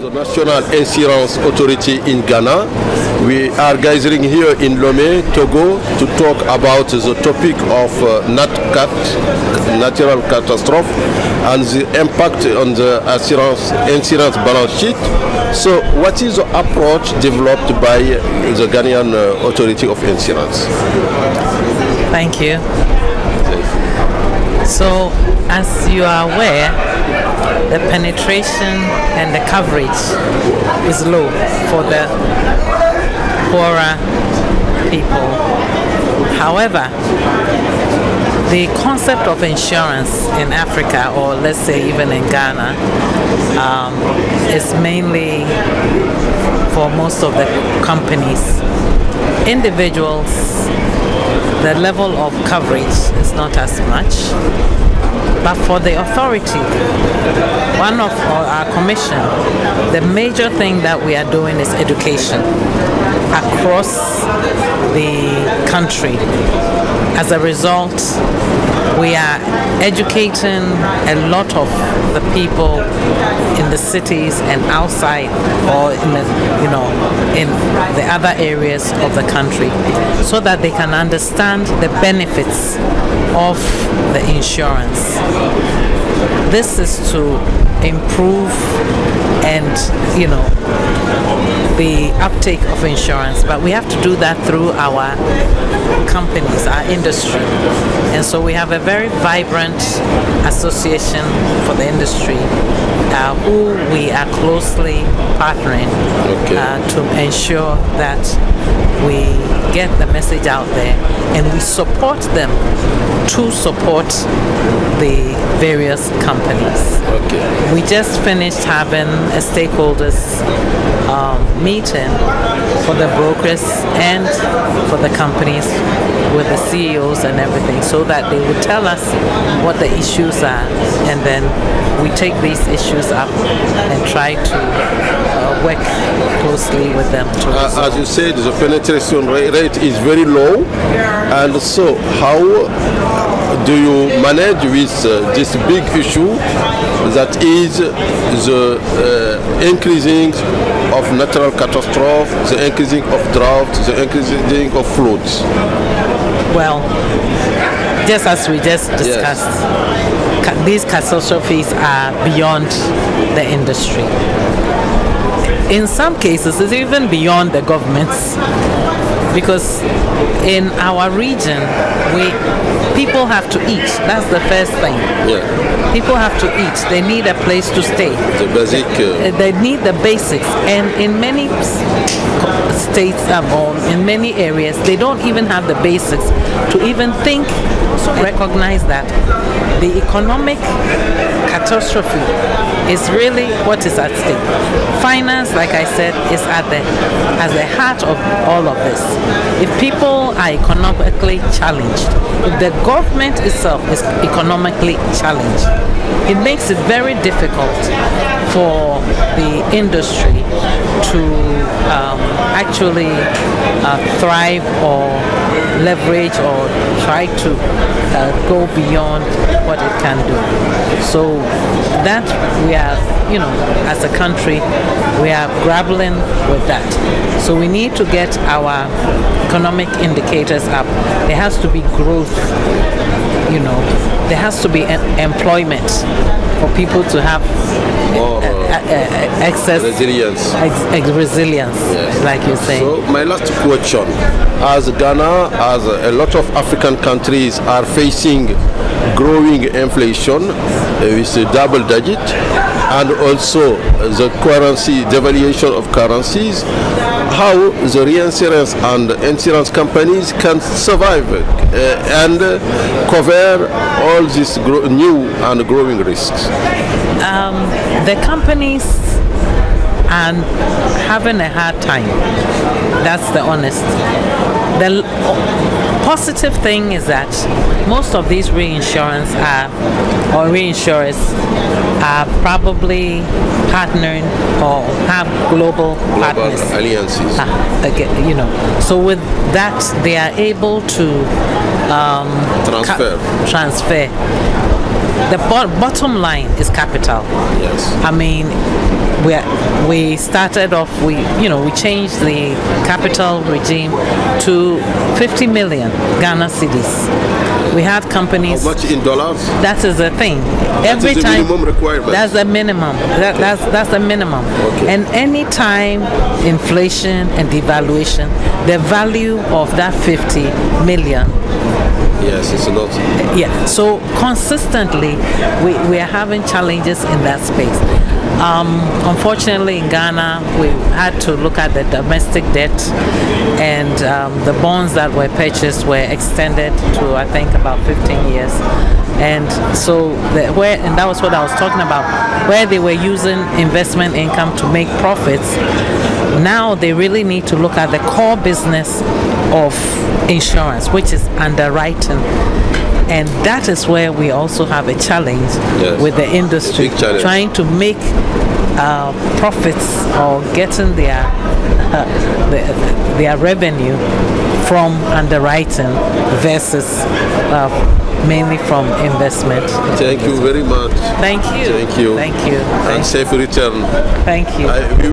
the National Insurance Authority in Ghana. We are gathering here in Lomé, Togo, to talk about the topic of natural catastrophe and the impact on the insurance balance sheet. So what is the approach developed by the Ghanaian Authority of Insurance? Thank you. So, as you are aware, the penetration and the coverage is low for the poorer people. However, the concept of insurance in Africa, or let's say even in Ghana, is mainly for most of the companies. Individuals, the level of coverage is not as much, but for the authority, one of our commission, the major thing that we are doing is education across the country. As a result, we are educating a lot of the people in the cities and outside, or in the other areas of the country, so that they can understand the benefits of the insurance. This is to improve and the uptake of insurance, but we have to do that through our companies, our industry. And so we have a very vibrant association for the industry who we are closely partnering to ensure that we get the message out there, and we support them to support the various companies. We just finished having a stakeholders meeting for the brokers and for the companies with the CEOs and everything, so that they would tell us what the issues are, and then we take these issues up and try to work closely with them. As you said, the penetration rate is very low, and so how do you manage with this big issue that is the increasing of natural catastrophe, the increasing of drought, the increasing of floods? Well, just as we just discussed, these catastrophes are beyond the industry. In some cases, it's even beyond the governments, because in our region, people have to eat. That's the first thing. People have to eat. They need a place to stay. The basic. They need the basics, and in many states or in many areas, they don't even have the basics to even think, recognize that the economic catastrophe is really what is at stake. Finance, like I said, is at the heart of all of this. If people are economically challenged, if the government itself is economically challenged, it makes it very difficult for the industry to actually thrive or leverage or try to go beyond what it can do. So that we are, as a country, we are grappling with that. So we need to get our economic indicators up. There has to be growth, there has to be employment for people to have excess resilience, like you say. So my last question, as Ghana, as a lot of African countries are facing growing inflation with a double digit, and also the currency devaluation of currencies, how the reinsurance and insurance companies can survive and cover all these new and growing risks? The companies are having a hard time. That's the honest. The positive thing is that most of these reinsurers are probably partnering or have global partners, alliances. So with that, they are able to transfer the bottom line is capital. Yes. I mean, we started off, we changed the capital regime to 50 million Ghana cedis. We had companies. How much in dollars? That is the thing. Every time. That's the minimum requirement. That's the minimum. That's the minimum. Okay. And any time inflation and devaluation, the value of that 50 million. Yes, it's a lot. Yeah. So consistently, we are having challenges in that space. Unfortunately, in Ghana, we had to look at the domestic debt, and the bonds that were purchased were extended to, I think, about 15 years. And so, and that was what I was talking about, where they were using investment income to make profits. Now they really need to look at the core business of insurance, which is underwriting. And that is where we also have a challenge with the industry, trying to make profits or getting their revenue from underwriting versus mainly from investment. Thank you very much. Thank you. Thank you. Thank you. And safe return. Thank you.